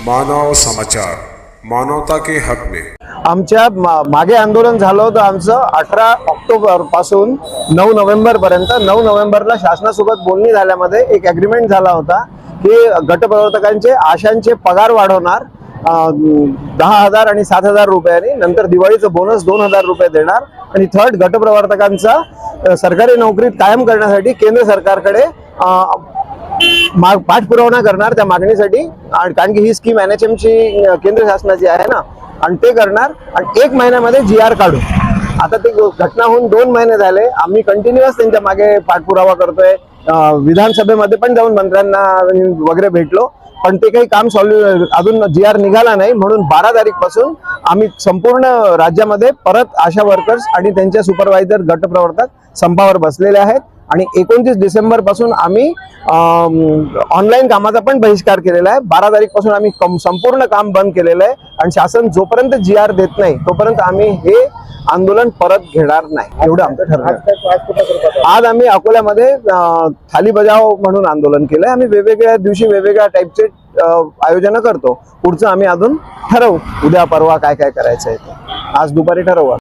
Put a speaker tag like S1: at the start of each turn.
S1: मानव समाचार, मानवता के हक में।
S2: आमच्या मागे आंदोलन झालं होतं आमचं 18 ऑक्टोबर पासून 9 नोव्हेंबर पर्यंत। 9 नोव्हेंबरला शासनासोबत बोलणी झाल्यामध्ये एक ॲग्रीमेंट झाला होता की गटप्रवर्तकांचे आशांचे पगार वाढवणार 10,000 आणि 7,000 रुपयांनी, नंतर दिवाळीचं बोनस 2,000 रुपये देणार आणि थर्ड गटप्रवर्तकांचा सरकारी नोकरीत कायम करण्यासाठी केंद्र सरकारकडे पाठपुरावा करणार त्या मागणीसाठी, कारण की ही स्कीम NHM ची केंद्र शासनाची आहे ना, आणि ते करणार आणि 1 महिन्यामध्ये GR काढू। आता ते घटना होऊन 2 महिने झाले, आम्ही कंटिन्युअस त्यांच्या मागे पाठपुरावा करतोय। विधानसभेमध्ये पण जाऊन मंत्र्यांना वगैरे भेटलो, पण ते काही काम अजून GR निघाला नाही। म्हणून 12 तारीखपासून आम्ही संपूर्ण राज्यामध्ये परत आशा वर्कर्स आणि त्यांच्या सुपरवायझर गटप्रवर्तक संपावर बसलेले आहेत आणि 29 डिसेंबर पासून आम्ही ऑनलाईन कामाचा पण बहिष्कार केलेला आहे। 12 तारीखपासून आम्ही संपूर्ण काम बंद केलेलं आहे आणि शासन जोपर्यंत GR देत नाही तोपर्यंत आम्ही हे आंदोलन परत घेणार नाही, एवढं आमचं ठरलं। आज आम्ही अकोल्यामध्ये थाली बजाव म्हणून आंदोलन केलंय। आम्ही वेगवेगळ्या दिवशी वेगवेगळ्या टाईपचे आयोजन करतो। पुढचं आम्ही अजून ठरवू, उद्या परवा काय काय करायचं आहे ते आज दुपारी ठरवू।